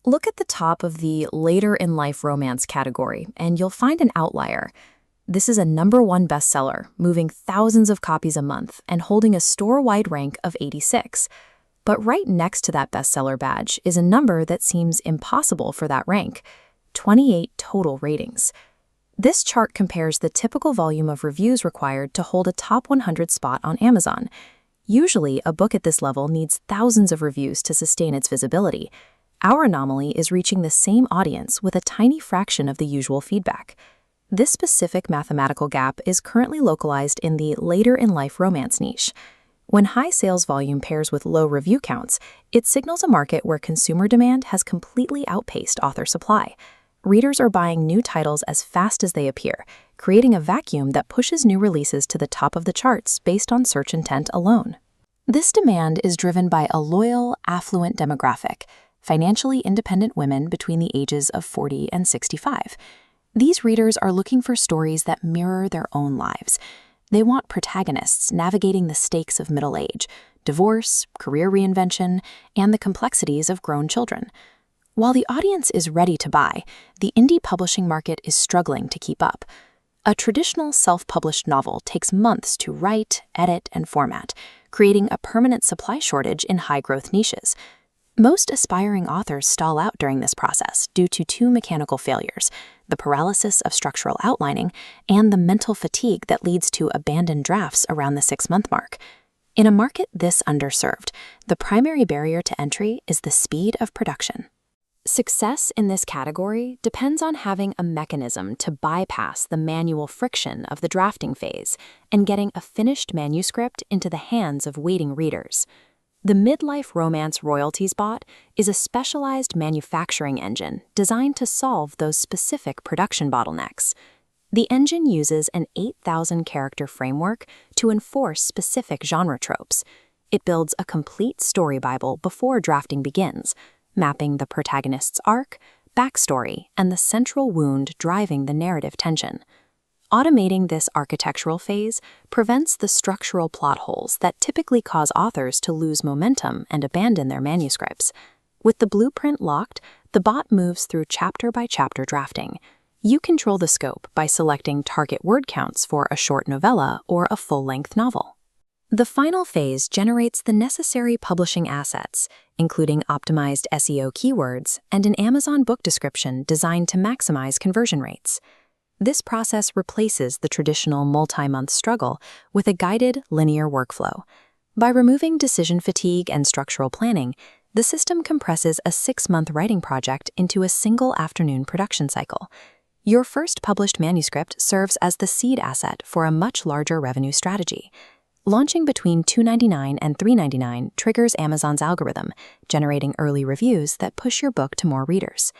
Look at the top of the later in life romance category, and you'll find an outlier. This is a #1 bestseller, moving thousands of copies a month and holding a store-wide rank of 86. But right next to that bestseller badge is a number that seems impossible for that rank: 28 total ratings. This chart compares the typical volume of reviews required to hold a top 100 spot on Amazon. Usually, a book at this level needs thousands of reviews to sustain its visibility. Our anomaly is reaching the same audience with a tiny fraction of the usual feedback. This specific mathematical gap is currently localized in the later-in-life romance niche. When high sales volume pairs with low review counts, it signals a market where consumer demand has completely outpaced author supply. Readers are buying new titles as fast as they appear, creating a vacuum that pushes new releases to the top of the charts based on search intent alone. This demand is driven by a loyal, affluent demographic: financially independent women between the ages of 40 and 65. These readers are looking for stories that mirror their own lives. They want protagonists navigating the stakes of middle age, divorce, career reinvention, and the complexities of grown children. While the audience is ready to buy, the indie publishing market is struggling to keep up. A traditional self-published novel takes months to write, edit, and format, creating a permanent supply shortage in high-growth niches. Most aspiring authors stall out during this process due to two mechanical failures: the paralysis of structural outlining and the mental fatigue that leads to abandoned drafts around the 6-month mark. In a market this underserved, the primary barrier to entry is the speed of production. Success in this category depends on having a mechanism to bypass the manual friction of the drafting phase and getting a finished manuscript into the hands of waiting readers. The Midlife Romance Royalties Bot is a specialized manufacturing engine designed to solve those specific production bottlenecks. The engine uses an 8,000-character framework to enforce specific genre tropes. It builds a complete story Bible before drafting begins, mapping the protagonist's arc, backstory, and the central wound driving the narrative tension. Automating this architectural phase prevents the structural plot holes that typically cause authors to lose momentum and abandon their manuscripts. With the blueprint locked, the bot moves through chapter-by-chapter drafting. You control the scope by selecting target word counts for a short novella or a full-length novel. The final phase generates the necessary publishing assets, including optimized SEO keywords and an Amazon book description designed to maximize conversion rates. This process replaces the traditional multi-month struggle with a guided, linear workflow. By removing decision fatigue and structural planning, the system compresses a 6-month writing project into a single afternoon production cycle. Your first published manuscript serves as the seed asset for a much larger revenue strategy. Launching between $2.99 and $3.99 triggers Amazon's algorithm, generating early reviews that push your book to more readers.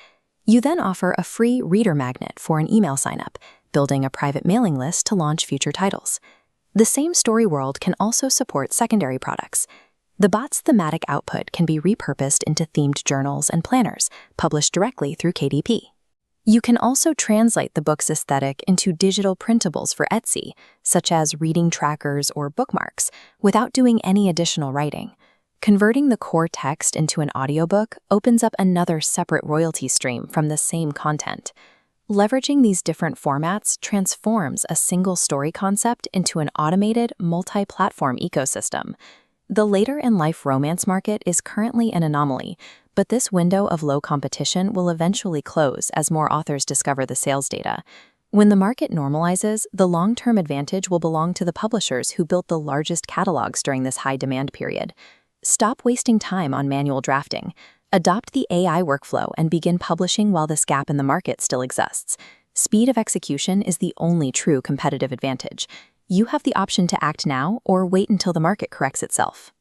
You then offer a free reader magnet for an email sign-up, building a private mailing list to launch future titles. The same story world can also support secondary products. The bot's thematic output can be repurposed into themed journals and planners, published directly through KDP. You can also translate the book's aesthetic into digital printables for Etsy, such as reading trackers or bookmarks, without doing any additional writing. Converting the core text into an audiobook opens up another separate royalty stream from the same content. Leveraging these different formats transforms a single story concept into an automated, multi-platform ecosystem. The later-in-life romance market is currently an anomaly, but this window of low competition will eventually close as more authors discover the sales data. When the market normalizes, the long-term advantage will belong to the publishers who built the largest catalogs during this high-demand period. Stop wasting time on manual drafting. Adopt the AI workflow and begin publishing while this gap in the market still exists. Speed of execution is the only true competitive advantage. You have the option to act now or wait until the market corrects itself.